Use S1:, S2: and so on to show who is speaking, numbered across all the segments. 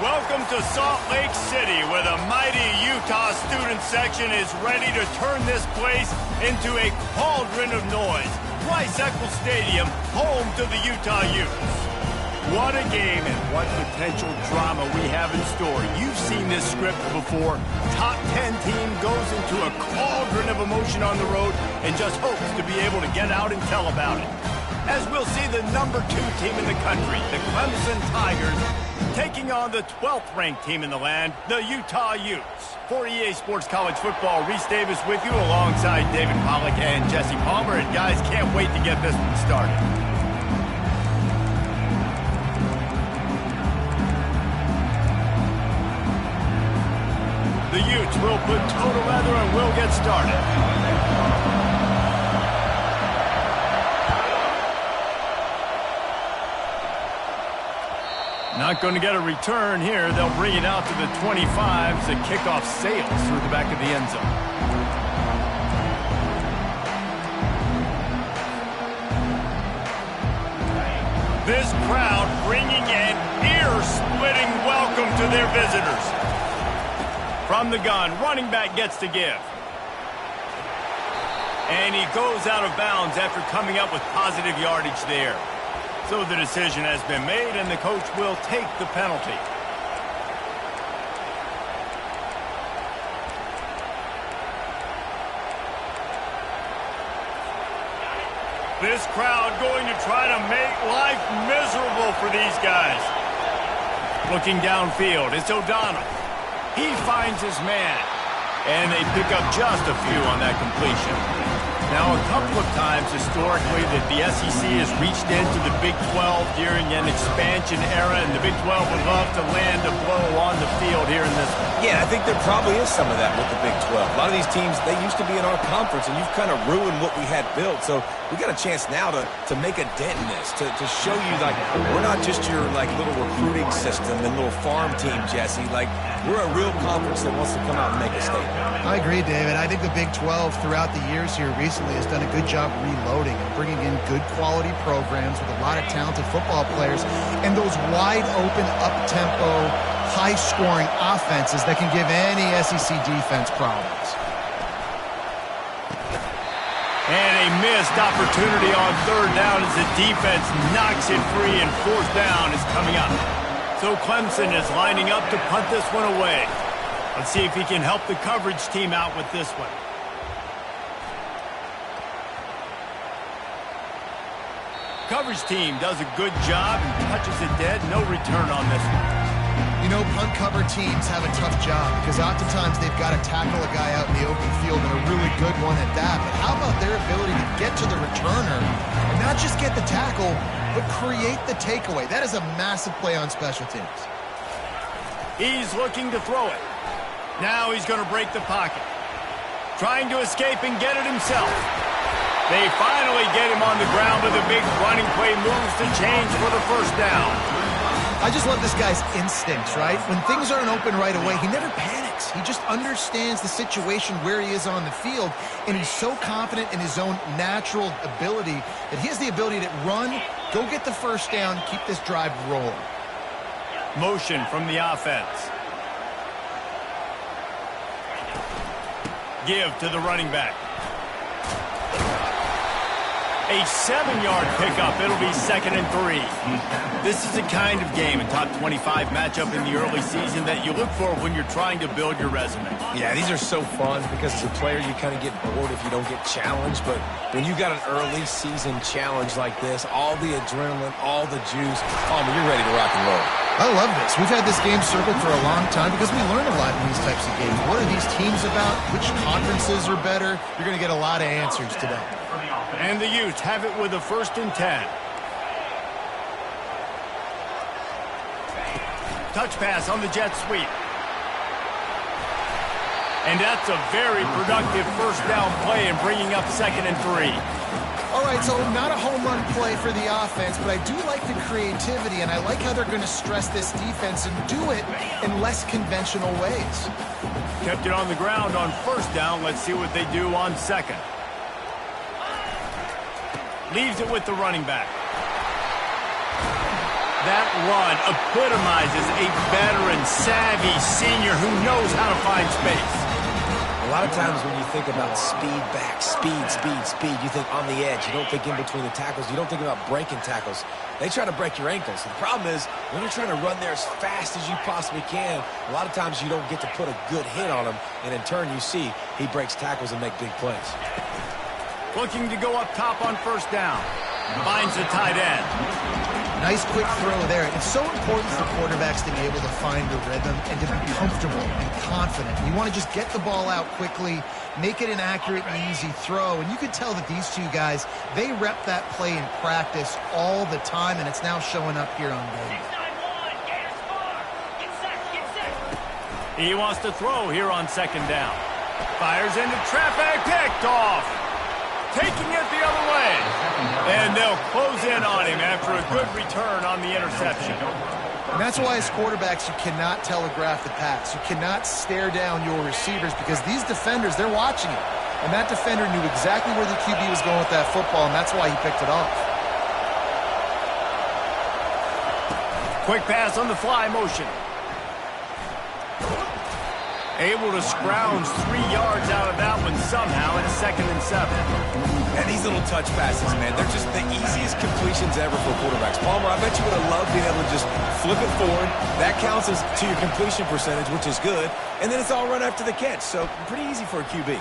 S1: Welcome to Salt Lake City, where the mighty Utah student section is ready to turn this place into a cauldron of noise. Rice-Eccles Stadium, home to the Utah Utes. What a game and what potential drama we have in store. You've seen this script before. Top 10 team goes into a cauldron of emotion on the road and just hopes to be able to get out and tell about it. As we'll see the #2 team in the country, the Clemson Tigers, taking on the 12th-ranked team in the land, the Utah Utes. For EA Sports College Football, Reese Davis with you alongside David Pollack and Jesse Palmer. And guys, can't wait to get this one started. The Utes will put toe to leather and we'll get started. Not going to get a return here. They'll bring it out to the 25 as the kickoff sails through the back of the end zone. This crowd bringing an ear-splitting welcome to their visitors. From the gun, running back gets to give. And he goes out of bounds after coming up with positive yardage there. So the decision has been made, and the coach will take the penalty. This crowd going to try to make life miserable for these guys. Looking downfield, it's O'Donnell. He finds his man, and they pick up just a few on that completion. Now, a couple of times historically that the SEC has reached into the Big 12 during an expansion era, and the Big 12 would love to land a blow on the field here in this one.
S2: Yeah, I think there probably is some of that with the Big 12. A lot of these teams, they used to be in our conference, and you've kind of ruined what we had built. So we got a chance now to make a dent in this, to show you, like, we're not just your, like, little recruiting system and little farm team, Jesse. Like, we're a real conference that wants to come out and make a statement.
S3: I agree, David. I think the Big 12 throughout the years here recently has done a good job reloading and bringing in good quality programs with a lot of talented football players and those wide open, up-tempo, high-scoring offenses that can give any SEC defense problems.
S1: And a missed opportunity on third down as the defense knocks it free, and fourth down is coming up. So Clemson is lining up to punt this one away. Let's see if he can help the coverage team out with this one. Coverage team does a good job and touches it dead. No return on this one.
S3: You know, punt cover teams have a tough job because oftentimes they've got to tackle a guy out in the open field, and a really good one at that. But how about their ability to get to the returner and not just get the tackle, but create the takeaway? That is a massive play on special teams.
S1: He's looking to throw it. Now he's going to break the pocket. Trying to escape and get it himself. They finally get him on the ground, but the big running play moves to change for the first down.
S3: I just love this guy's instincts, right? When things aren't open right away, he never panics. He just understands the situation where he is on the field, and he's so confident in his own natural ability that he has the ability to run, go get the first down, keep this drive rolling.
S1: Motion from the offense. Give to the running back. A 7-yard pickup. It'll be 2nd and 3. This is the kind of game, a top 25 matchup in the early season, that you look for when you're trying to build your resume.
S2: Yeah, these are so fun because as a player you kind of get bored if you don't get challenged. But when you got an early season challenge like this, all the adrenaline, all the juice, you're ready to rock and roll.
S3: I love this. We've had this game circled for a long time because we learn a lot in these types of games. What are these teams about? Which conferences are better? You're going to get a lot of answers today.
S1: And the Utes have it with a 1st and 10. Touch pass on the jet sweep. And that's a very productive first down play and bringing up 2nd and 3.
S3: All right, so not a home run play for the offense, but I do like the creativity, and I like how they're going to stress this defense and do it in less conventional ways.
S1: Kept it on the ground on first down. Let's see what they do on second. Leaves it with the running back. That run epitomizes a veteran, savvy senior who knows how to find space.
S2: A lot of times when you think about speed back, speed, you think on the edge. You don't think in between the tackles. You don't think about breaking tackles. They try to break your ankles. The problem is when you're trying to run there as fast as you possibly can, a lot of times you don't get to put a good hit on him, and in turn you see he breaks tackles and make big plays.
S1: Looking to go up top on first down. Finds the tight end.
S3: Nice quick throw there. It's so important for quarterbacks to be able to find the rhythm and to be comfortable and confident. You want to just get the ball out quickly, make it an accurate and easy throw. And you can tell that these two guys, they rep that play in practice all the time, and it's now showing up here on game.
S1: He wants to throw here on second down. Fires into traffic, picked off. Taking it the other way. And they'll close in on him after a good return on the interception.
S3: And that's why as quarterbacks you cannot telegraph the pass. You cannot stare down your receivers because these defenders, they're watching it. And that defender knew exactly where the QB was going with that football, and that's why he picked it off.
S1: Quick pass on the fly motion. Able to scrounge 3 yards out of that one somehow. It's 2nd and 7.
S2: And these little touch passes, man, they're just the easiest completions ever for quarterbacks. Palmer, I bet you would have loved being able to just flip it forward. That counts as to your completion percentage, which is good. And then it's all run after the catch. So pretty easy for a QB.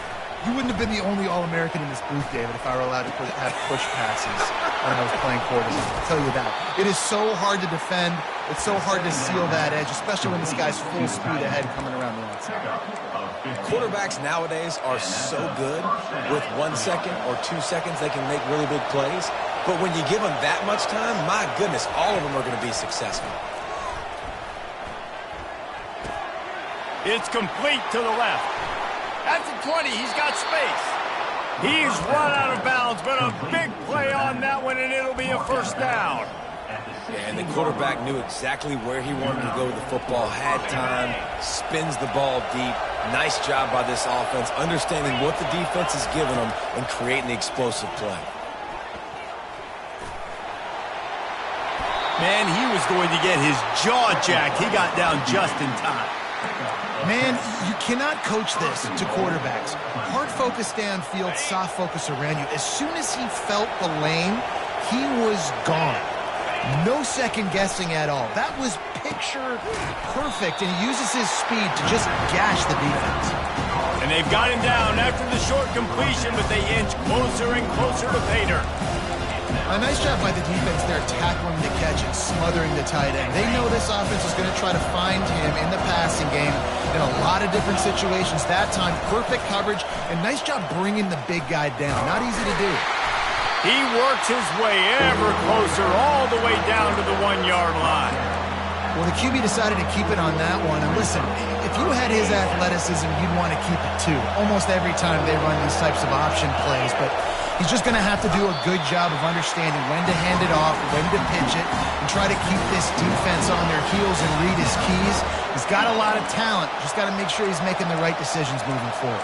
S3: You wouldn't have been the only All-American in this booth, David, if I were allowed to have push passes when I was playing quarterback. I'll tell you that. It is so hard to defend. It's so hard to seal that edge, especially when this guy's full speed ahead coming around the outside.
S2: Quarterbacks nowadays are so good. With 1 second or 2 seconds, they can make really big plays. But when you give them that much time, my goodness, all of them are going to be successful.
S1: It's complete to the left. At the 20, he's got space. He's run out of bounds, but a big play on that one, and it'll be a first down.
S2: Yeah, and the quarterback knew exactly where he wanted to go with the football, had time, spins the ball deep. Nice job by this offense, understanding what the defense is giving them and creating the explosive play.
S1: Man, he was going to get his jaw jacked. He got down just in time.
S3: Man, you cannot coach this to quarterbacks. Hard focus downfield, soft focus around you. As soon as he felt the lane, he was gone. No second guessing at all. That was picture perfect, and he uses his speed to just gash the defense.
S1: And they've got him down after the short completion, but they inch closer and closer to pay dirt.
S3: A nice job by the defense there, tackling the catch and smothering the tight end. They know this offense is going to try to find him in the passing game in a lot of different situations. That time, perfect coverage, and nice job bringing the big guy down. Not easy to do.
S1: He works his way ever closer all the way down to the 1-yard line.
S3: Well, the QB decided to keep it on that one. And listen, if you had his athleticism, you'd want to keep it too. Almost every time they run these types of option plays, but he's just going to have to do a good job of understanding when to hand it off, when to pitch it, and try to keep this defense on their heels and read his keys. He's got a lot of talent. Just got to make sure he's making the right decisions moving forward.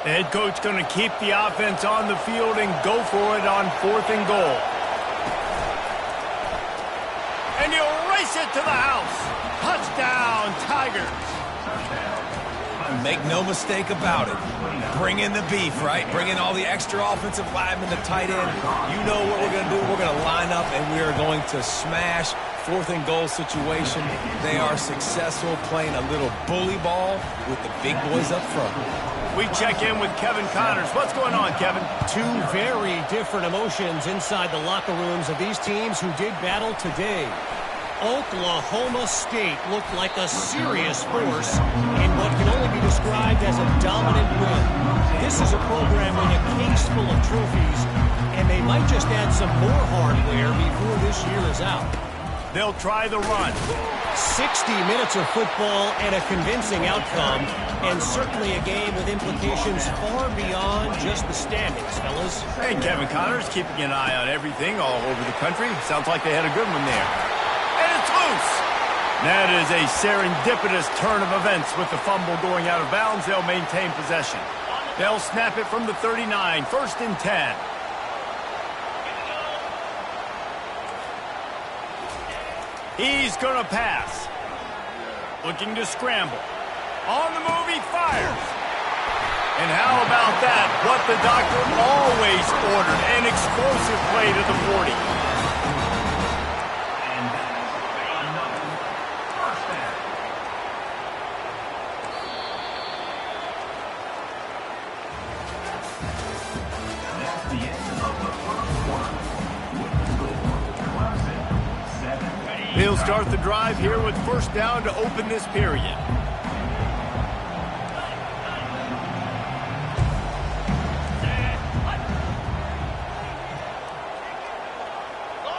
S1: Head coach going to keep the offense on the field and go for it on 4th and goal. And he'll race it to the house. Touchdown, Tigers.
S2: Make no mistake about it. Bring in the beef, right? Bring in all the extra offensive linemen, the tight end. You know what we're going to do. We're going to line up, and we are going to smash 4th and goal situation. They are successful playing a little bully ball with the big boys up front.
S1: We check in with Kevin Connors. What's going on, Kevin?
S4: Two very different emotions inside the locker rooms of these teams who did battle today. Oklahoma State looked like a serious force in what can only be described as a dominant win. This is a program with a case full of trophies, and they might just add some more hardware before this year is out.
S1: They'll try the run.
S4: 60 minutes of football and a convincing outcome, and certainly a game with implications far beyond just the standings, fellas.
S1: Hey, Kevin Connors keeping an eye on everything all over the country. Sounds like they had a good one there. And That is a serendipitous turn of events with the fumble going out of bounds. They'll maintain possession. They'll snap it from the 39, 1st and 10. He's going to pass. Looking to scramble. On the move, he fires. And how about that? What the doctor always ordered, an explosive play to the 40. He'll start the drive here with 1st down to open this period.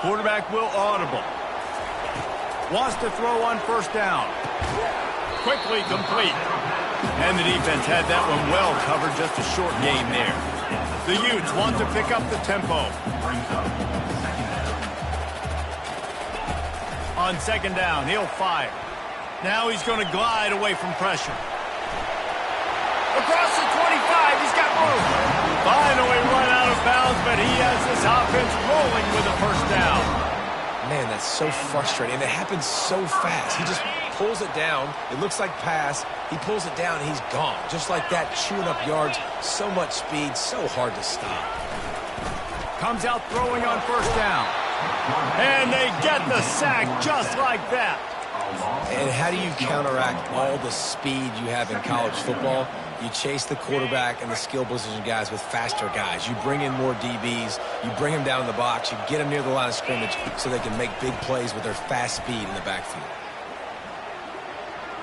S1: Quarterback will audible. Wants to throw on 1st down. Quickly complete. And the defense had that one well covered, just a short game there. The Utes want to pick up the tempo. On 2nd down, he'll fire. Now he's going to glide away from pressure. Across the 25, he's got room. Finally run out of bounds, but he has this offense rolling with a 1st down.
S2: Man, that's so frustrating. And it happens so fast. He just pulls it down. It looks like pass. He pulls it down, and he's gone. Just like that, chewing up yards. So much speed, so hard to stop.
S1: Comes out throwing on 1st down. And they get the sack just like that.
S2: And how do you counteract all the speed you have in college football? You chase the quarterback and the skill position guys with faster guys. You bring in more DBs. You bring them down in the box. You get them near the line of scrimmage so they can make big plays with their fast speed in the backfield.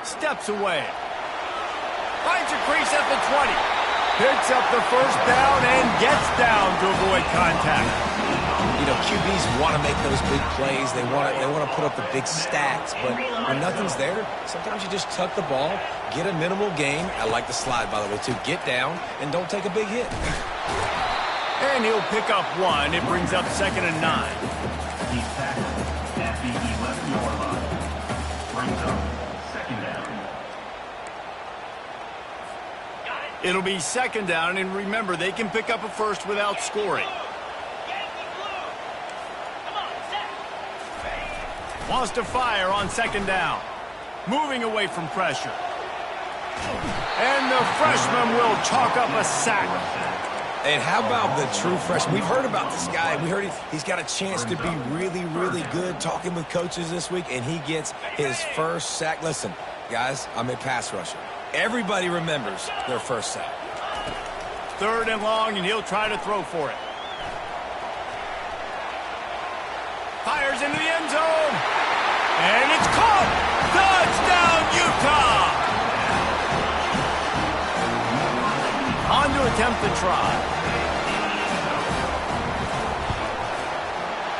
S1: Steps away. Finds a crease at the 20. Picks up the 1st down and gets down to avoid contact.
S2: You know, QBs want to make those big plays. They want to put up the big stats. But when nothing's there, sometimes you just tuck the ball, get a minimal gain. I like the slide, by the way, too. Get down and don't take a big hit.
S1: And he'll pick up 1. It brings up 2nd and 9.
S5: He's tackled at the 11-yard line. Brings up 2nd down.
S1: It'll be 2nd down, and remember, they can pick up a 1st without scoring. Wants to fire on 2nd down. Moving away from pressure. And the freshman will chalk up a sack.
S2: And how about the true freshman? We've heard about this guy. We heard he's got a chance to be really, really good, talking with coaches this week, and he gets his 1st sack. Listen, guys, I'm a pass rusher. Everybody remembers their 1st sack.
S1: 3rd and long, and he'll try to throw for it. Fires into the end zone. And it's caught. Touchdown, Utah. On to attempt the try.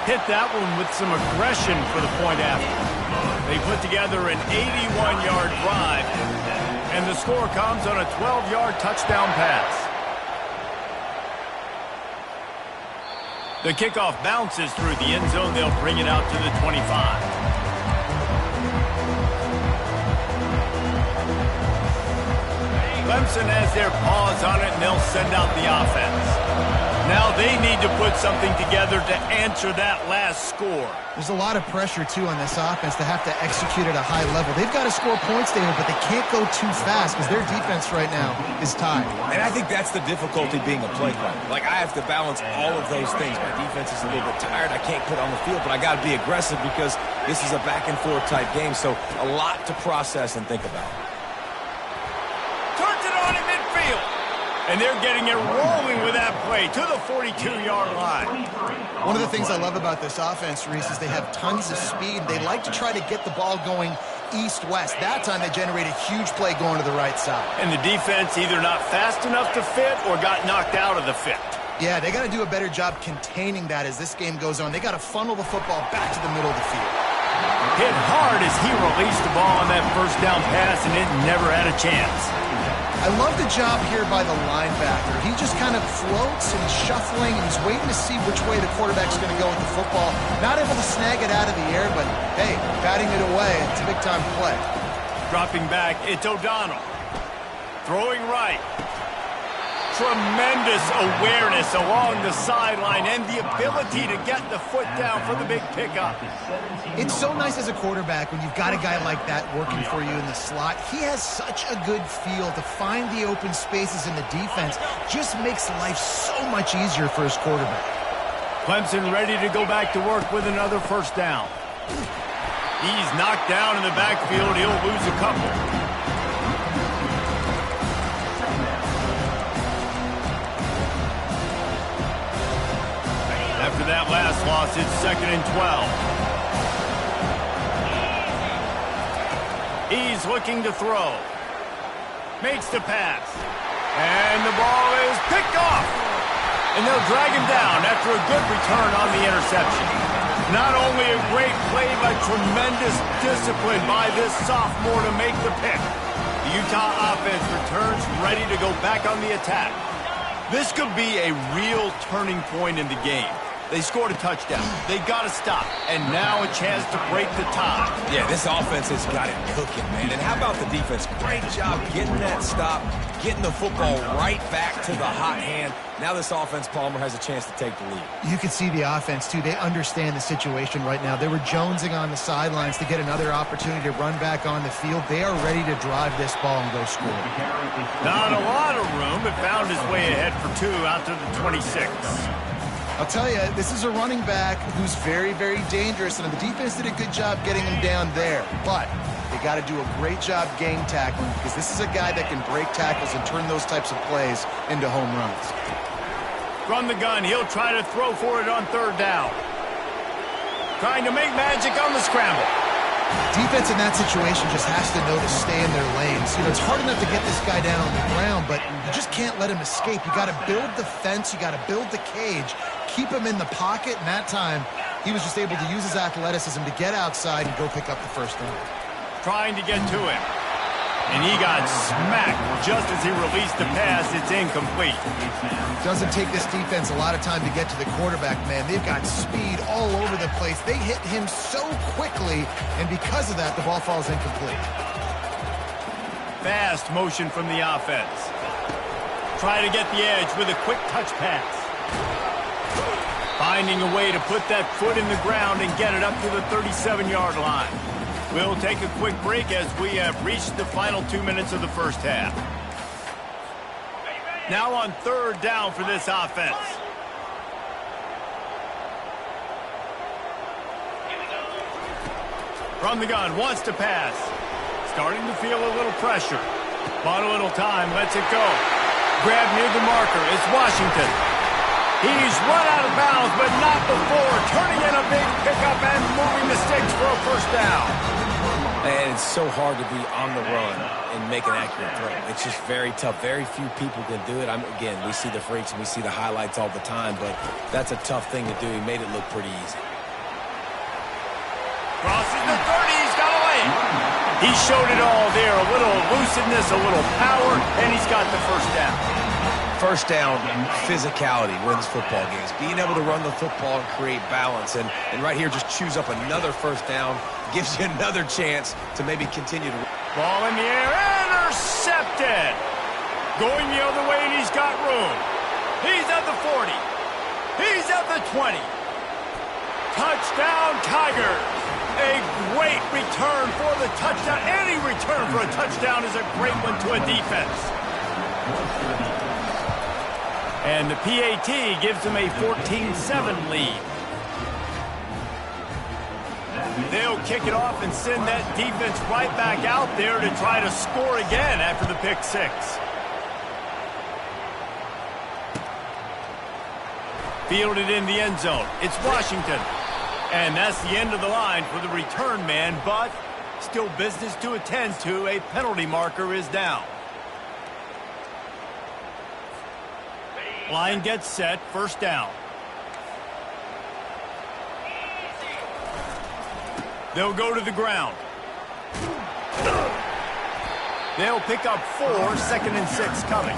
S1: Hit that one with some aggression for the point after. They put together an 81-yard drive, and the score comes on a 12-yard touchdown pass. The kickoff bounces through the end zone. They'll bring it out to the 25. Clemson has their paws on it, and they'll send out the offense. Now they need to put something together to answer that last score.
S3: There's a lot of pressure, too, on this offense to have to execute at a high level. They've got to score points, David, but they can't go too fast because their defense right now is tied.
S2: And I think that's the difficulty being a play caller. Like, I have to balance all of those things. My defense is a little bit tired. I can't put on the field, but I got to be aggressive because this is a back-and-forth type game, so a lot to process and think about.
S1: Turns it on in midfield. And they're getting it rolling with that play to the 42-yard line.
S3: One of the things I love about this offense, Reese, is they have tons of speed. They like to try to get the ball going east-west. That time they generate a huge play going to the right side.
S1: And the defense either not fast enough to fit or got knocked out of the fit.
S3: Yeah, they got to do a better job containing that as this game goes on. They got to funnel the football back to the middle of the field.
S1: Hit hard as he released the ball on that 1st down pass, and it never had a chance.
S3: I love the job here by the linebacker. He just kind of floats and shuffling, and he's waiting to see which way the quarterback's going to go with the football. Not able to snag it out of the air, but, hey, batting it away. And to big-time play.
S1: Dropping back, it's O'Donnell. Throwing right. Tremendous awareness along the sideline and the ability to get the foot down for the big pickup.
S3: It's so nice as a quarterback when you've got a guy like that working for you in the slot. He has such a good feel to find the open spaces in the defense. Just makes life so much easier for his quarterback.
S1: Clemson ready to go back to work with another first down. He's knocked down in the backfield. He'll lose a couple. After that last loss, it's 2nd and 12. He's looking to throw. Makes the pass. And the ball is picked off. And they'll drag him down after a good return on the interception. Not only a great play, but tremendous discipline by this sophomore to make the pick. The Utah offense returns ready to go back on the attack. This could be a real turning point in the game. They scored a touchdown. They got to stop. And now a chance to break the tie.
S2: Yeah, this offense has got it cooking, man. And how about the defense? Great job getting that stop, getting the football right back to the hot hand. Now this offense, Palmer, has a chance to take the lead.
S3: You can see the offense, too. They understand the situation right now. They were jonesing on the sidelines to get another opportunity to run back on the field. They are ready to drive this ball and go score.
S1: Not a lot of room. It found its way ahead for 2 out to the 26.
S3: I'll tell you, this is a running back who's very, very dangerous, and the defense did a good job getting him down there. But they got to do a great job game tackling because this is a guy that can break tackles and turn those types of plays into home runs.
S1: From the gun, he'll try to throw for it on 3rd down. Trying to make magic on the scramble.
S3: Defense in that situation just has to know to stay in their lanes. You know, it's hard enough to get this guy down on the ground, but you just can't let him escape. You got to build the fence. You got to build the cage. Keep him in the pocket, and that time he was just able to use his athleticism to get outside and go pick up the first down.
S1: Trying to get to him. And he got smacked just as he released the pass. It's incomplete.
S3: Doesn't take this defense a lot of time to get to the quarterback, man. They've got speed all over the place. They hit him so quickly, and because of that, the ball falls incomplete.
S1: Fast motion from the offense. Try to get the edge with a quick touch pass. Finding a way to put that foot in the ground and get it up to the 37-yard line. We'll take a quick break as we have reached the final 2 minutes of the first half. Now on 3rd down for this offense. From the gun, wants to pass. Starting to feel a little pressure. Bought a little time, lets it go. Grab near the marker, it's Washington. He's run out of bounds, but not before. Turning in a big pickup and moving the sticks for a first down.
S2: And it's so hard to be on the run and make an accurate throw. It's just very tough. Very few people can do it. Again, we see the freaks and we see the highlights all the time, but that's a tough thing to do. He made it look pretty easy.
S1: Crosses the 30, he's got away. He showed it all there. A little elusiveness, a little power, and he's got the first down.
S2: First down, physicality wins football games. Being able to run the football and create balance. And right here, just choose up another first down. Gives you another chance to maybe continue to...
S1: Ball in the air, intercepted. Going the other way, and he's got room. He's at the 40. He's at the 20. Touchdown, Tigers. A great return for the touchdown. Any return for a touchdown is a great one to a defense. And the PAT gives them a 14-7 lead. They'll kick it off and send that defense right back out there to try to score again after the pick 6. Fielded in the end zone. It's Washington. And that's the end of the line for the return man, but still business to attend to. A penalty marker is down. Line gets set, first down. They'll go to the ground. They'll pick up 4, 2nd and 6 coming.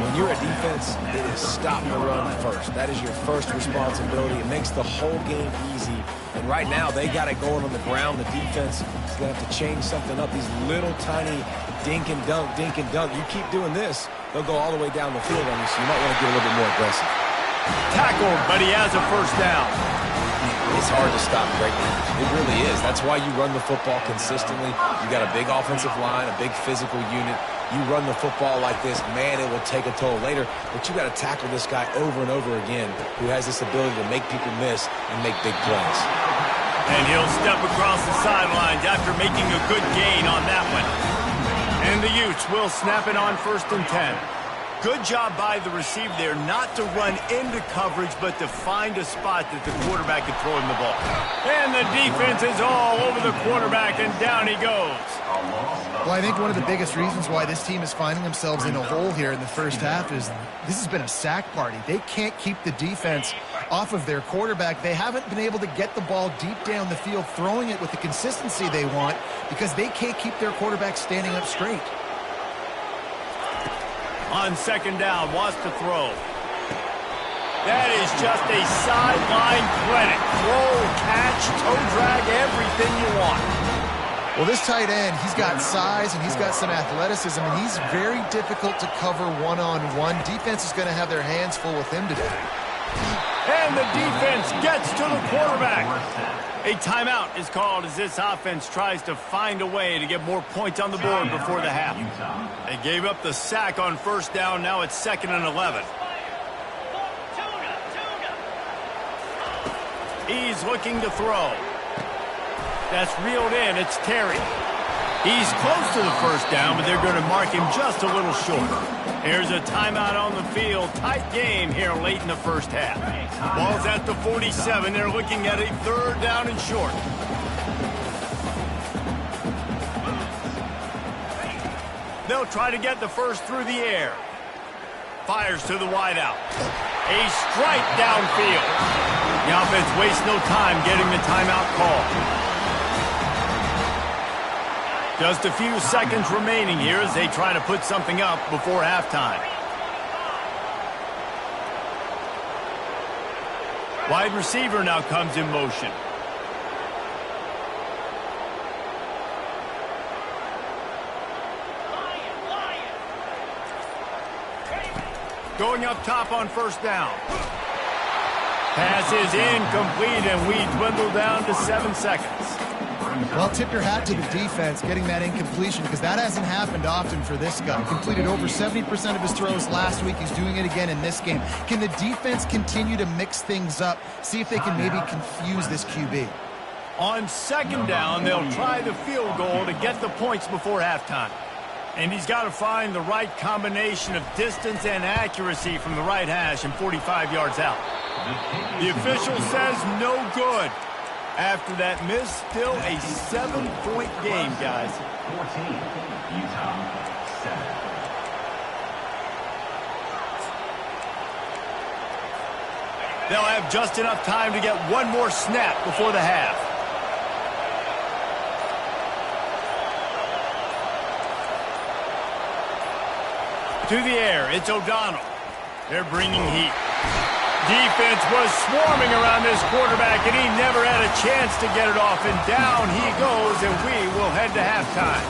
S2: When you're a defense, it is stop the run first. That is your first responsibility. It makes the whole game easy, And right now, they got it going on the ground. The defense is going to have to change something up. These little tiny dink and dunk, dink and dunk. You keep doing this, they'll go all the way down the field on you, so you might want to get a little bit more aggressive.
S1: Tackled, but he has a first down.
S2: It's hard to stop greatness. It really is. That's why you run the football consistently. You got a big offensive line, a big physical unit. You run the football like this, man, it will take a toll later. But you got to tackle this guy over and over again who has this ability to make people miss and make big plays.
S1: And he'll step across the sidelines after making a good gain on that one. And the Utes will snap it on 1st and 10. Good job by the receiver there not to run into coverage, but to find a spot that the quarterback can throw him the ball. And the defense is all over the quarterback, and down he goes.
S3: Well, I think one of the biggest reasons why this team is finding themselves in a hole here in the first half is this has been a sack party. They can't keep the defense off of their quarterback. They haven't been able to get the ball deep down the field, throwing it with the consistency they want because they can't keep their quarterback standing up straight.
S1: On 2nd down, wants to throw. That is just a sideline clinic. Throw, catch, toe drag, everything you want.
S3: Well, this tight end, he's got size and he's got some athleticism, and he's very difficult to cover one-on-one. Defense is going to have their hands full with him today.
S1: And the defense gets to the quarterback. A timeout is called as this offense tries to find a way to get more points on the board before the half. They gave up the sack on 1st down. Now it's 2nd and 11. He's looking to throw. That's reeled in. It's Terry. He's close to the 1st down, but they're going to mark him just a little short. Here's a timeout on the field. Tight game here late in the first half. Ball's at the 47. They're looking at a 3rd down and short. They'll try to get the first through the air. Fires to the wideout. A strike downfield. The offense wastes no time getting the timeout call. Just a few seconds remaining here as they try to put something up before halftime. Wide receiver now comes in motion. Going up top on 1st down. Pass is incomplete, and we dwindle down to 7 seconds.
S3: Well, tip your hat to the defense getting that incompletion because that hasn't happened often for this guy. Completed over 70% of his throws last week. He's doing it again in this game. Can the defense continue to mix things up, see if they can maybe confuse this QB?
S1: On 2nd down, they'll try the field goal to get the points before halftime. And he's got to find the right combination of distance and accuracy from the right hash and 45 yards out. The official says no good. After that miss, still a 7-point game, guys.
S5: 14, Utah, 7.
S1: They'll have just enough time to get one more snap before the half. To the air, it's O'Donnell. They're bringing heat. Defense was swarming around this quarterback, and he never had a chance to get it off. And down he goes, and we will head to halftime.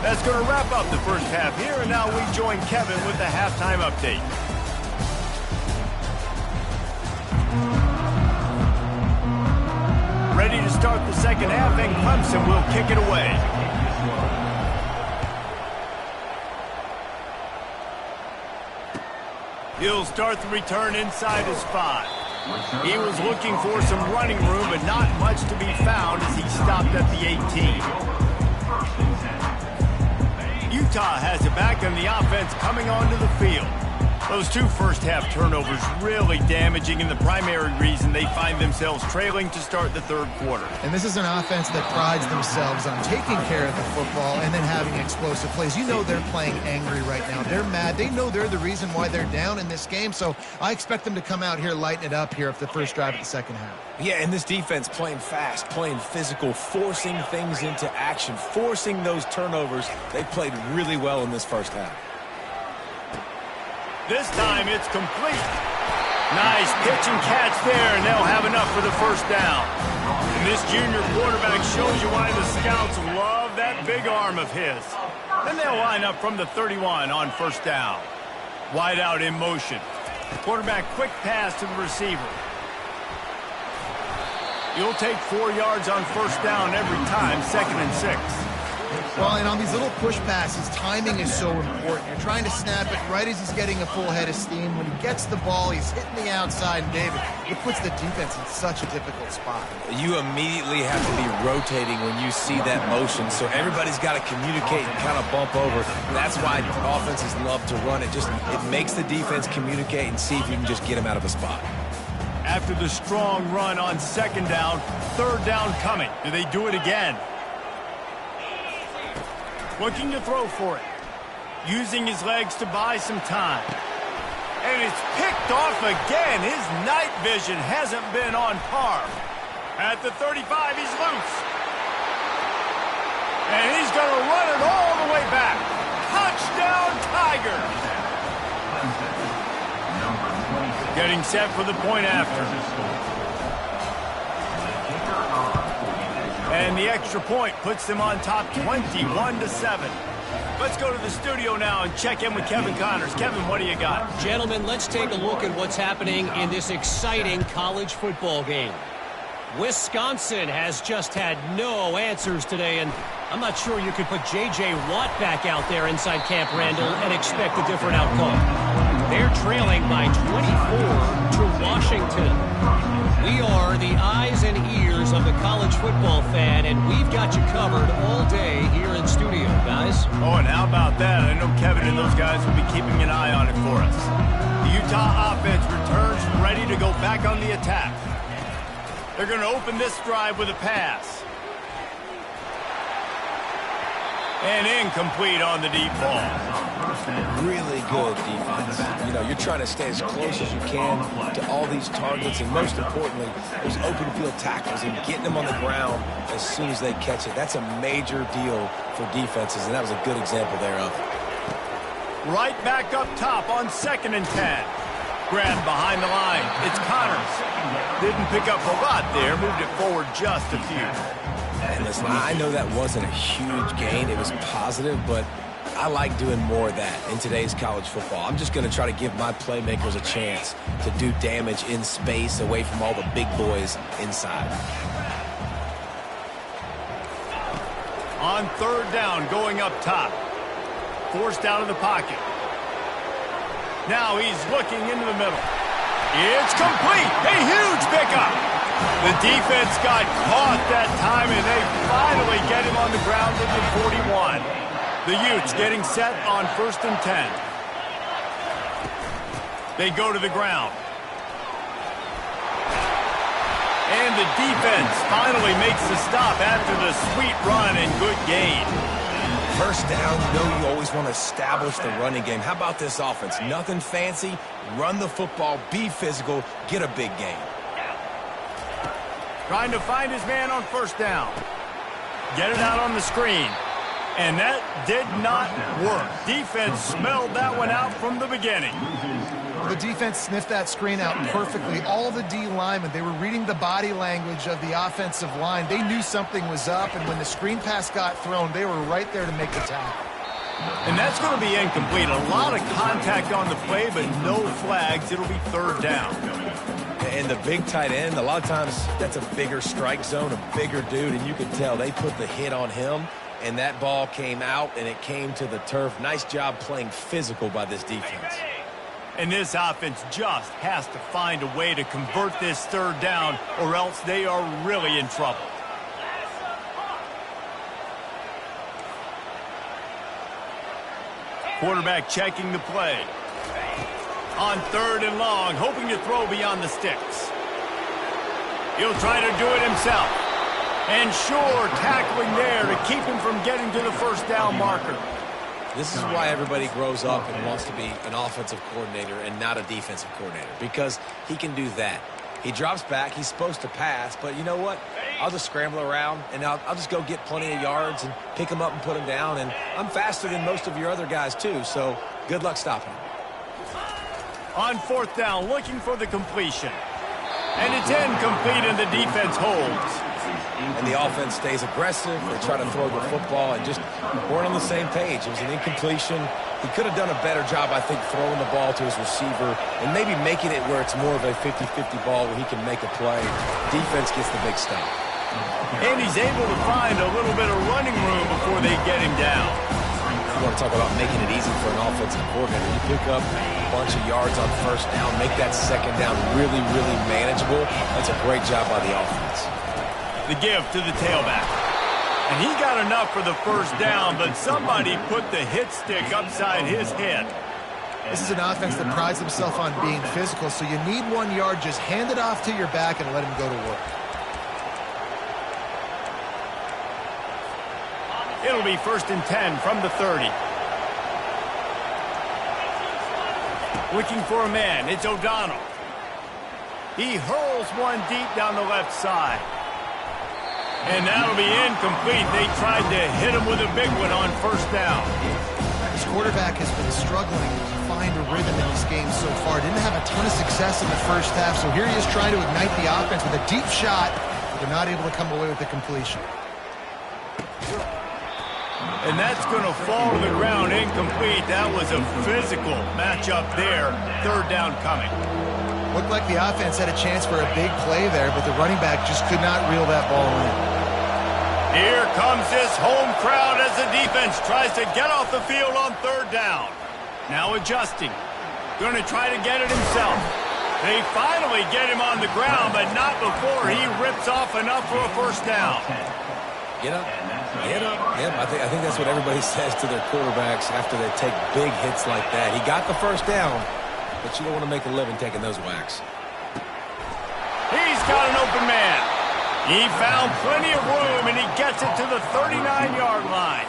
S1: That's going to wrap up the first half here, and now we join Kevin with the halftime update. Ready to start the second half, and Clemson will kick it away. He'll start the return inside his 5. He was looking for some running room, but not much to be found as he stopped at the 18. Utah has it back, and the offense coming onto the field. Those 2 first-half turnovers really damaging, and the primary reason they find themselves trailing to start the 3rd quarter.
S3: And this is an offense that prides themselves on taking care of the football and then having explosive plays. You know they're playing angry right now. They're mad. They know they're the reason why they're down in this game, so I expect them to come out here, lighten it up here for the first drive of the second half.
S2: Yeah, and this defense playing fast, playing physical, forcing things into action, forcing those turnovers. They played really well in this first half.
S1: This time it's complete. Nice pitch and catch there, and they'll have enough for the first down. And this junior quarterback shows you why the scouts love that big arm of his. Then they'll line up from the 31 on first down. Wide out in motion. Quarterback quick pass to the receiver. You'll take 4 yards on first down every time, 2nd and 6.
S3: Well, and on these little push passes, timing is so important. You're trying to snap it right as he's getting a full head of steam. When he gets the ball, he's hitting the outside, and David, it puts the defense in such a difficult spot.
S2: You immediately have to be rotating when you see that motion, so everybody's got to communicate and kind of bump over. That's why offenses love to run it. It makes the defense communicate and see if you can just get him out of a spot.
S1: After the strong run on 2nd down, 3rd down coming. Do they do it again? Looking to throw for it. Using his legs to buy some time. And it's picked off again. His night vision hasn't been on par. At the 35, he's loose. And he's going to run it all the way back. Touchdown, Tigers! Getting set for the point after. And the extra point puts them on top 21-7. Let's go to the studio now and check in with Kevin Connors. Kevin, what do you got?
S4: Gentlemen, let's take a look at what's happening in this exciting college football game. Wisconsin has just had no answers today, and I'm not sure you could put J.J. Watt back out there inside Camp Randall and expect a different outcome. They're trailing by 24 to Washington. We are the eyes and ears of the college football fan, and we've got you covered all day here in studio, guys.
S1: Oh, and how about that? I know Kevin and those guys will be keeping an eye on it for us. The Utah offense returns ready to go back on the attack. They're going to open this drive with a pass. And incomplete on the deep ball.
S2: Really good defense. You know, you're trying to stay as close as you can to all these targets, and most importantly, those open field tackles and getting them on the ground as soon as they catch it. That's a major deal for defenses, and that was a good example thereof.
S1: Right back up top on 2nd and 10. Grabbed behind the line. It's Connors. Didn't pick up a lot there. Moved it forward just a few.
S2: And listen, I know that wasn't a huge gain. It was positive, but I like doing more of that in today's college football. I'm just going to try to give my playmakers a chance to do damage in space away from all the big boys inside.
S1: On 3rd down, going up top. Forced out of the pocket. Now he's looking into the middle. It's complete. A huge pickup. The defense got caught that time, and they finally get him on the ground at the 41. The Utes getting set on 1st and 10. They go to the ground. And the defense finally makes the stop after the sweet run and good gain.
S2: First down, you know you always want to establish the running game. How about this offense? Nothing fancy. Run the football, be physical, get a big gain.
S1: Trying to find his man on 1st down. Get it out on the screen. And that did not work. Defense smelled that one out from the beginning.
S3: The defense sniffed that screen out perfectly. All the D linemen, they were reading the body language of the offensive line. They knew something was up, and when the screen pass got thrown, they were right there to make the tackle.
S1: And that's going to be incomplete. A lot of contact on the play, but no flags. It'll be 3rd down.
S2: And the big tight end, a lot of times that's a bigger strike zone, a bigger dude, and you can tell they put the hit on him, and that ball came out, and it came to the turf. Nice job playing physical by this defense.
S1: And this offense just has to find a way to convert this 3rd down, or else they are really in trouble. Quarterback checking the play. On 3rd and long, hoping to throw beyond the sticks. He'll try to do it himself. And sure, tackling there to keep him from getting to the 1st down marker.
S2: This is why everybody grows up and wants to be an offensive coordinator and not a defensive coordinator, because he can do that. He drops back. He's supposed to pass, but you know what? I'll just scramble around, and I'll just go get plenty of yards and pick him up and put him down, and I'm faster than most of your other guys too, so good luck stopping him.
S1: On 4th down, looking for the completion. And it's incomplete, and the defense holds.
S2: And the offense stays aggressive. They try to throw the football and just weren't on the same page. It was an incompletion. He could have done a better job, I think, throwing the ball to his receiver and maybe making it where it's more of a 50-50 ball where he can make a play. Defense gets the big stop.
S1: And he's able to find a little bit of running room before they get him down.
S2: You want to talk about making it easy for an offensive coordinator. You pick up a bunch of yards on 1st down, make that 2nd down really, really manageable. That's a great job by the offense.
S1: The give to the tailback. And he got enough for the 1st down, but somebody put the hit stick upside his head.
S3: This is an offense that prides himself on being physical, so you need 1 yard, just hand it off to your back and let him go to work.
S1: It'll be 1st and 10 from the 30. Looking for a man, it's O'Donnell. He hurls one deep down the left side. And that'll be incomplete. They tried to hit him with a big one on 1st down.
S3: His quarterback has been struggling to find a rhythm in these games so far. Didn't have a ton of success in the 1st half, so here he is trying to ignite the offense with a deep shot, but they're not able to come away with the completion.
S1: And that's going to fall to the ground incomplete. That was a physical matchup there. 3rd down coming.
S3: Looked like the offense had a chance for a big play there, but the running back just could not reel that ball in.
S1: Here comes this home crowd as the defense tries to get off the field on 3rd down. Now adjusting. Going to try to get it himself. They finally get him on the ground, but not before he rips off enough for a 1st down.
S2: Get up. Get up. Yep, I think that's what everybody says to their quarterbacks after they take big hits like that. He got the 1st down, but you don't want to make a living taking those whacks.
S1: He's got an open man. He found plenty of room, and he gets it to the 39-yard line.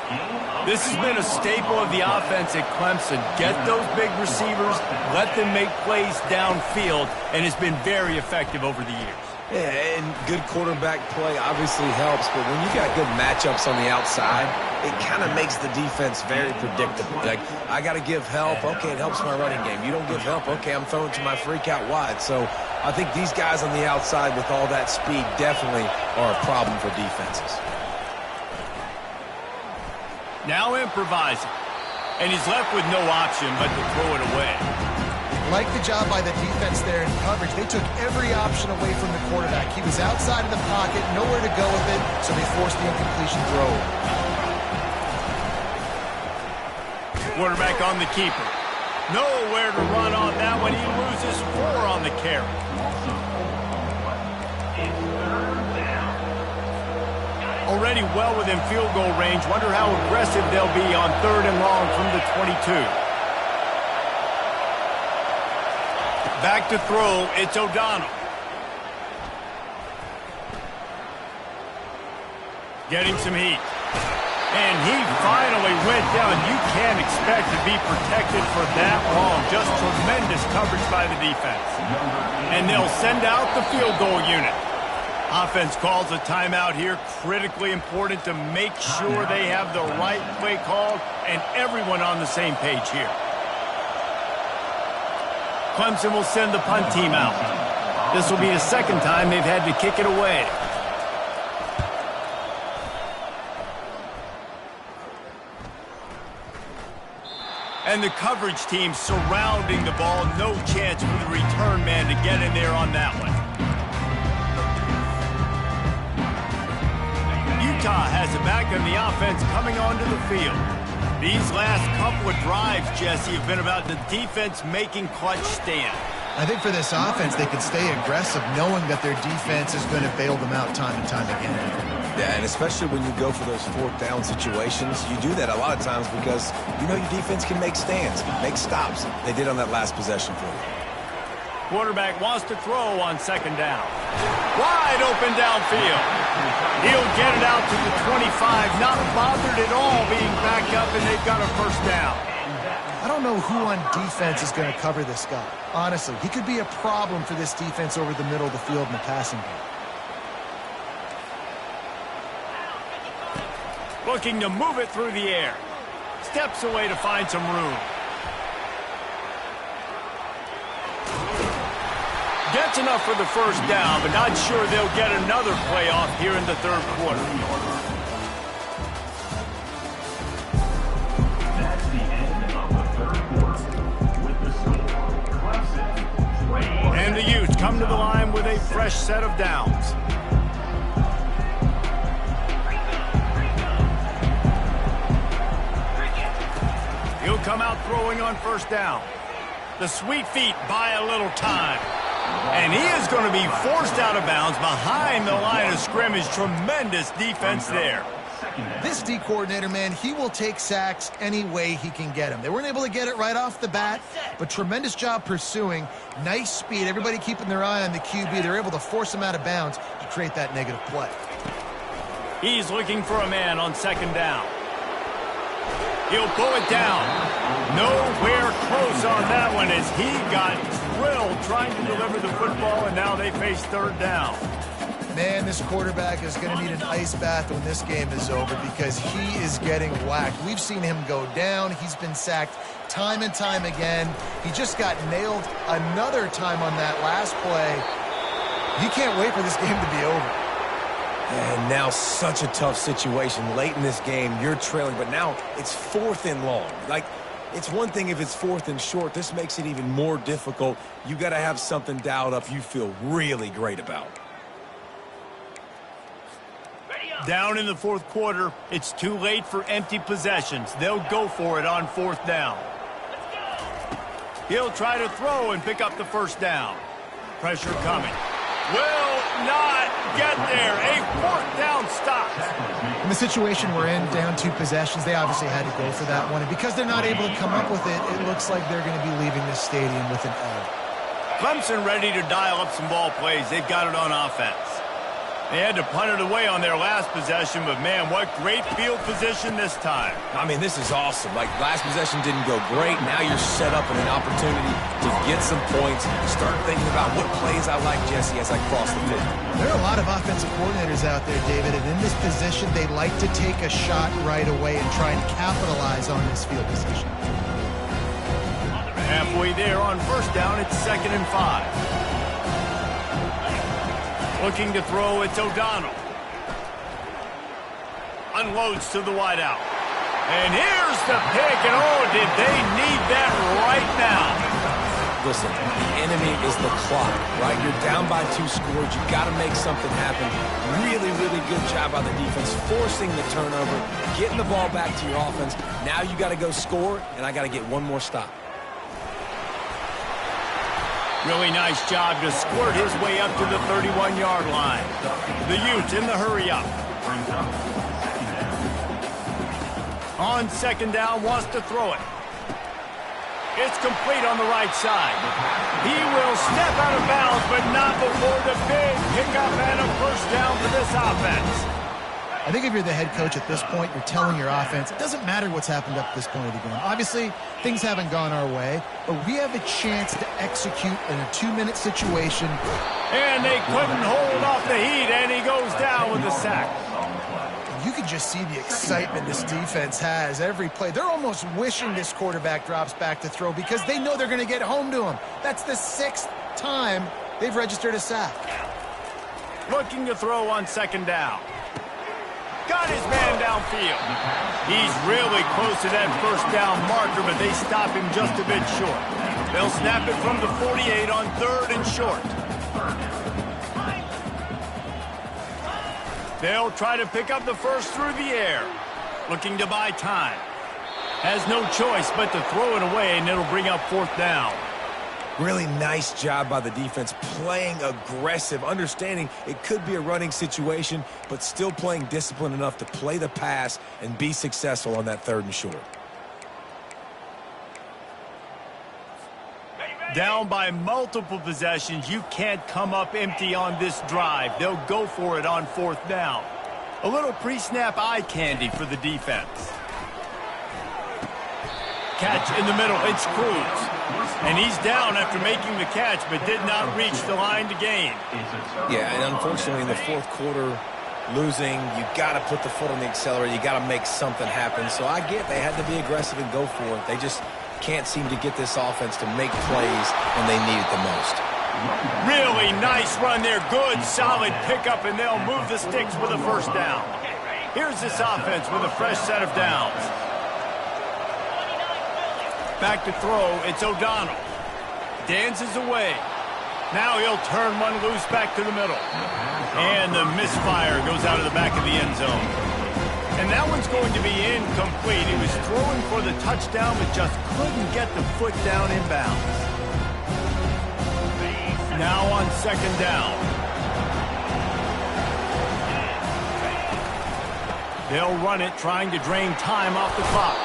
S1: This has been a staple of the offense at Clemson. Get those big receivers, let them make plays downfield, and it's been very effective over the years.
S2: Yeah, and good quarterback play obviously helps, but when you got good matchups on the outside, it kind of makes the defense very predictable. Like, I got to give help. Okay, it helps my running game. You don't give help. Okay, I'm throwing to my freak out wide. So I think these guys on the outside with all that speed definitely are a problem for defenses.
S1: Now improvising. And he's left with no option but to throw it away.
S3: Like the job by the defense there in coverage. They took every option away from the quarterback. He was outside of the pocket, nowhere to go with it, so they forced the incompletion throw.
S1: Quarterback on the keeper. Nowhere to run on that one. He loses 4 on the carry. Already well within field goal range. Wonder how aggressive they'll be on 3rd and long from the 22. Back to throw, it's O'Donnell. Getting some heat. And he finally went down. You can't expect to be protected for that long. Just tremendous coverage by the defense. And they'll send out the field goal unit. Offense calls a timeout here. Critically important to make sure they have the right play called and everyone on the same page here. Clemson will send the punt team out. This will be the 2nd time they've had to kick it away. And the coverage team surrounding the ball. No chance for the return man to get in there on that one. Utah has it back on the offense coming onto the field. These last couple of drives, Jesse, have been about the defense making clutch stand.
S3: I think for this offense, they can stay aggressive knowing that their defense is going to bail them out time and time again.
S2: Yeah, and especially when you go for those 4th down situations, you do that a lot of times because you know your defense can make stands, make stops. They did on that last possession for you.
S1: Quarterback wants to throw on 2nd down. Wide open downfield. He'll get it out to the 25, not bothered at all being backed up, and they've got a 1st down.
S3: I don't know who on defense is going to cover this guy. Honestly, he could be a problem for this defense over the middle of the field in the passing game.
S1: Looking to move it through the air. Steps away to find some room. Gets enough for the first down, but not sure they'll get another playoff here in the third quarter.
S5: That's the end of the third quarter. With the score, Clemson 20.
S1: And the Utes come to the line with a fresh set of downs. He'll come out throwing on first down. The sweet feet buy a little time. And he is going to be forced out of bounds behind the line of scrimmage. Tremendous defense there.
S3: This D coordinator, man, he will take sacks any way he can get them. They weren't able to get it right off the bat, but tremendous job pursuing. Nice speed. Everybody keeping their eye on the QB. They're able to force him out of bounds to create that negative play.
S1: He's looking for a man on second down. He'll pull it down. Nowhere close on that one as he got drilled trying to deliver the football, and now they face third down.
S3: Man, this quarterback is going to need an ice bath when this game is over because he is getting whacked. We've seen him go down. He's been sacked time and time again. He just got nailed another time on that last play. You can't wait for this game to be over.
S2: And now such a tough situation. Late in this game, you're trailing, but now it's 4th and long. Like, it's one thing if it's 4th and short. This makes it even more difficult. You got to have something dialed up you feel really great about.
S1: Down in the fourth quarter, it's too late for empty possessions. They'll go for it on fourth down. He'll try to throw and pick up the first down. Pressure coming. Will not get there. A fourth down stop.
S3: In the situation we're in, down 2 possessions, they obviously had to go for that one. And because they're not able to come up with it, it looks like they're going to be leaving this stadium with an L.
S1: Clemson ready to dial up some ball plays. They've got it on offense. They had to punt it away on their last possession, but man, what great field position this time.
S2: I mean, this is awesome. Like, last possession didn't go great. Now you're set up in an opportunity to get some points. Start thinking about what plays I like, Jesse, as I cross the field.
S3: There are a lot of offensive coordinators out there, David, and in this position, they like to take a shot right away and try and capitalize on this field position.
S1: Halfway there on first down, it's 2nd and 5. Looking to throw, it's O'Donnell. Unloads to the wideout. And here's the pick, and oh, did they need that right now.
S2: Listen, the enemy is the clock, right? You're down by 2 scores. You got to make something happen. Really, really good job by the defense, forcing the turnover, getting the ball back to your offense. Now you got to go score, and I got to get one more stop.
S1: Really nice job to squirt his way up to the 31-yard line. The Utes in the hurry up. On second down, wants to throw it. It's complete on the right side. He will step out of bounds, but not before the big pickup and a first down for this offense.
S3: I think if you're the head coach at this point, you're telling your offense, it doesn't matter what's happened up this point of the game. Obviously, things haven't gone our way, but we have a chance to execute in a 2-minute situation.
S1: And they couldn't hold off the heat, and he goes down with a sack.
S3: You can just see the excitement this defense has every play. They're almost wishing this quarterback drops back to throw because they know they're going to get home to him. That's the 6th time they've registered a sack.
S1: Looking to throw on second down. Got his man downfield. He's really close to that first down marker, but they stop him just a bit short. They'll snap it from the 48 on 3rd and short. They'll try to pick up the first through the air. Looking to buy time. Has no choice but to throw it away, and it'll bring up 4th down.
S2: Really nice job by the defense, playing aggressive, understanding it could be a running situation, but still playing disciplined enough to play the pass and be successful on that 3rd and short.
S1: Down by multiple possessions, you can't come up empty on this drive. They'll go for it on 4th down. A little pre-snap eye candy for the defense. Catch in the middle, it's Cruz. And he's down after making the catch, but did not reach the line to gain.
S2: Yeah, and unfortunately in the 4th quarter, losing, you got to put the foot on the accelerator. You got to make something happen. So I get they had to be aggressive and go for it. They just can't seem to get this offense to make plays when they need it the most.
S1: Really nice run there. Good, solid pickup, and they'll move the sticks with a first down. Here's this offense with a fresh set of downs. Back to throw. It's O'Donnell. Dances away. Now he'll turn one loose back to the middle. And the misfire goes out of the back of the end zone. And that one's going to be incomplete. He was throwing for the touchdown, but just couldn't get the foot down in bounds. Now on second down. They'll run it, trying to drain time off the clock.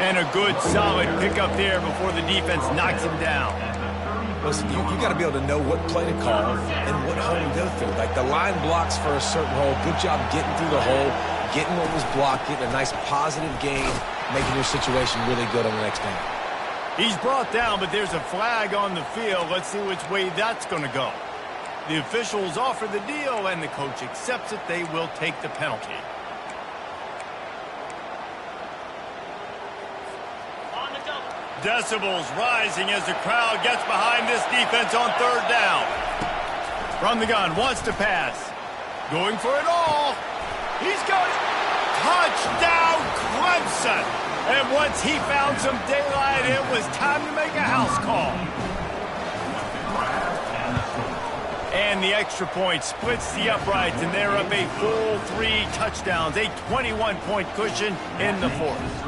S1: And a good, solid pickup there before the defense knocks him down.
S2: Listen, you got to be able to know what play to call and what hole to go through. Like the line blocks for a certain hole. Good job getting through the hole, getting what was blocked, getting a nice positive gain, making your situation really good on the next down.
S1: He's brought down, but there's a flag on the field. Let's see which way that's going to go. The officials offer the deal, and the coach accepts it. They will take the penalty. Decibels rising as the crowd gets behind this defense on third down. From the gun, wants to pass. Going for it all. He's got it. Touchdown, Clemson. And once he found some daylight, it was time to make a house call. And the extra point splits the uprights, and they're up a full 3 touchdowns, a 21-point cushion in the fourth.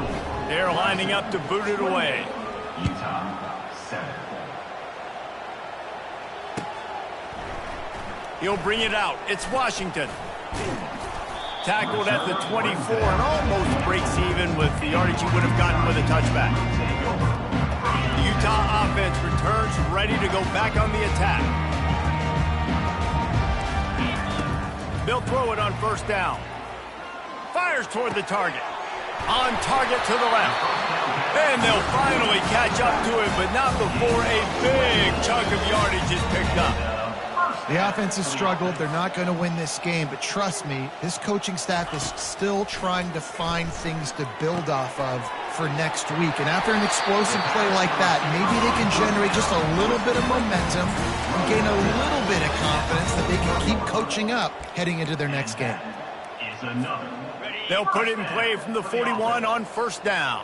S1: They're lining up to boot it away.
S5: Utah, 7.
S1: He'll bring it out. It's Washington. Tackled at the 24 and almost breaks even with the yardage he would have gotten with a touchback. The Utah offense returns ready to go back on the attack. They'll throw it on first down. Fires toward the target. On target to the left. And they'll finally catch up to him, but not before a big chunk of yardage is picked up.
S3: The offense has struggled. They're not going to win this game, but trust me, this coaching staff is still trying to find things to build off of for next week. And after an explosive play like that, maybe they can generate just a little bit of momentum and gain a little bit of confidence that they can keep coaching up heading into their next game.
S1: They'll put it in play from the 41 on first down.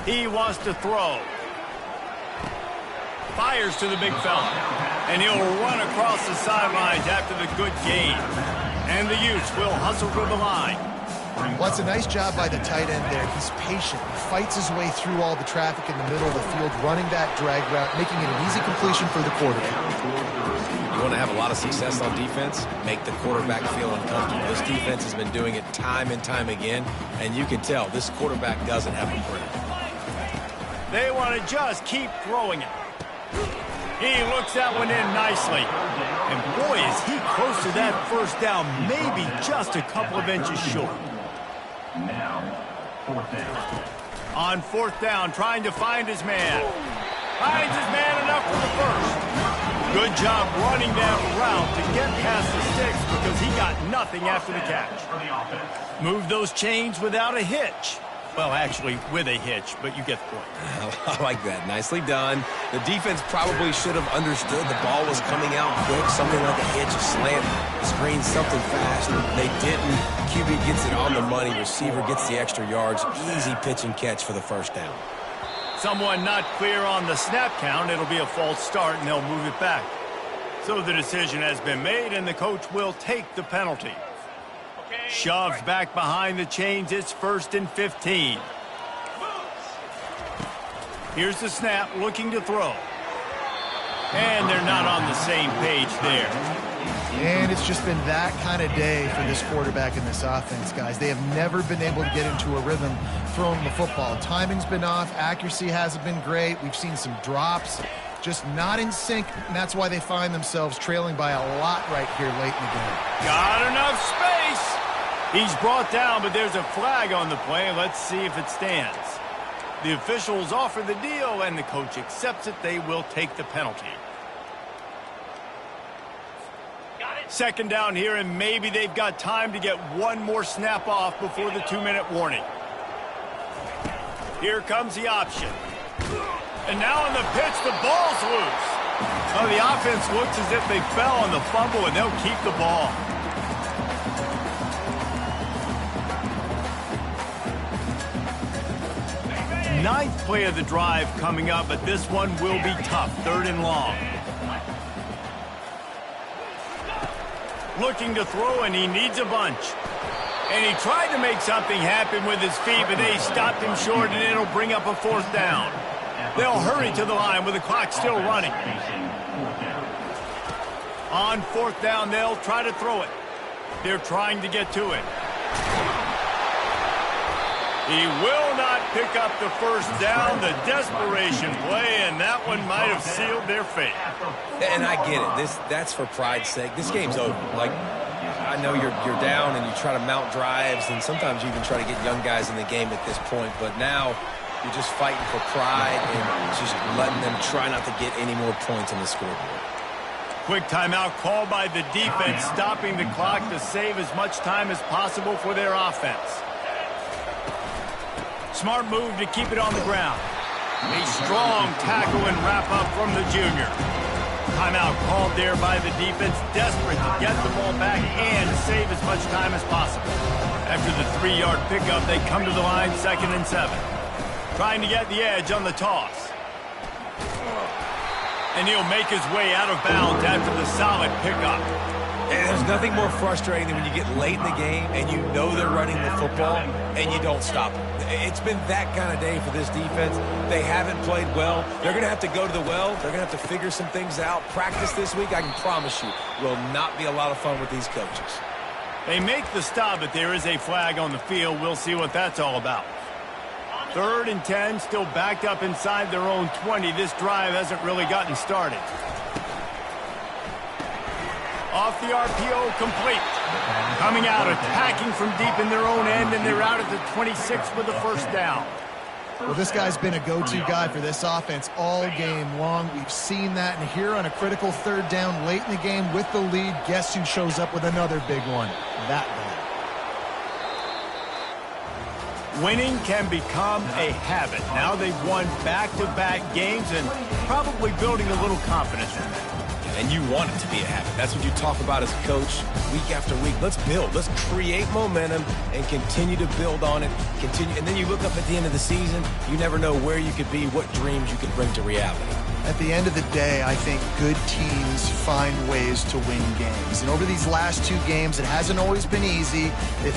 S1: He wants to throw. Fires to the big fella. And he'll run across the sidelines after the good gain. And the Utes will hustle to the line.
S3: Well, it's a nice job by the tight end there. He's patient. He fights his way through all the traffic in the middle of the field, running that drag route, making it an easy completion for the quarterback.
S2: You want to have a lot of success on defense, make the quarterback feel uncomfortable. This defense has been doing it time and time again, and you can tell this quarterback doesn't have a brain.
S1: They want to just keep throwing it. He looks that one in nicely. And boy, is he close to that first down, maybe just a couple of inches short.
S5: Now, fourth down.
S1: On fourth down, trying to find his man. Finds his man enough for the first. Good job running that route to get past the sticks because he got nothing after the catch. Move those chains without a hitch. Well, actually, with a hitch, but you get the point.
S2: I like that. Nicely done. The defense probably should have understood the ball was coming out quick, something like a hitch, a slant, screen, something fast. They didn't. QB gets it on the money. Receiver gets the extra yards. Easy pitch and catch for the first down.
S1: Someone not clear on the snap count. It'll be a false start, and they'll move it back. So the decision has been made, and the coach will take the penalty. Shoved back behind the chains. It's 1st and 15. Here's the snap, looking to throw. And they're not on the same page there.
S3: And it's just been that kind of day for this quarterback and this offense, guys. They have never been able to get into a rhythm throwing the football. Timing's been off. Accuracy hasn't been great. We've seen some drops. Just not in sync, and that's why they find themselves trailing by a lot right here late in the game.
S1: Got enough space. He's brought down, but there's a flag on the play. Let's see if it stands. The officials offer the deal, and the coach accepts it. They will take the penalty. Second down here, and maybe they've got time to get one more snap off before the 2-minute warning. Here comes the option. And now on the pitch, the ball's loose. Oh, the offense looks as if they fell on the fumble, and they'll keep the ball. Ninth play of the drive coming up, but this one will be tough. 3rd and long. Looking to throw, and he needs a bunch. And he tried to make something happen with his feet, but they stopped him short, and it'll bring up a 4th down. They'll hurry to the line with the clock still running. On 4th down, they'll try to throw it. They're trying to get to it. He will not pick up the 1st down. The desperation play, and that one might have sealed their fate.
S2: And I get it. That's for pride's sake. This game's over. Like, I know you're down and you try to mount drives, and sometimes you even try to get young guys in the game at this point. But now you're just fighting for pride and just letting them try not to get any more points on the scoreboard.
S1: Quick timeout called by the defense, stopping the clock to save as much time as possible for their offense. Smart move to keep it on the ground. A strong tackle and wrap-up from the junior. Timeout called there by the defense, desperate to get the ball back and save as much time as possible. After the 3-yard pickup, they come to the line, 2nd and 7. Trying to get the edge on the toss. And he'll make his way out of bounds after the solid pickup.
S2: And there's nothing more frustrating than when you get late in the game and you know they're running the football and you don't stop them. It's been that kind of day for this defense. They haven't played well. They're going to have to go to the well. They're going to have to figure some things out. Practice this week, I can promise you, will not be a lot of fun with these coaches.
S1: They make the stop, but there is a flag on the field. We'll see what that's all about. 3rd and 10, still backed up inside their own 20. This drive hasn't really gotten started. Off the RPO, complete. Coming out, attacking from deep in their own end, and they're out at the 26 with the 1st down.
S3: Well, this guy's been a go-to guy for this offense all game long. We've seen that, and here on a critical 3rd down late in the game with the lead, guess who shows up with another big one? That guy.
S1: Winning can become a habit. Now they've won back-to-back games and probably building a little confidence in that.
S2: And you want it to be a habit. That's what you talk about as a coach week after week. Let's build. Let's create momentum and continue to build on it. And then you look up at the end of the season, you never know where you could be, what dreams you could bring to reality.
S3: At the end of the day, I think good teams find ways to win games. And over these last 2 games, it hasn't always been easy. They've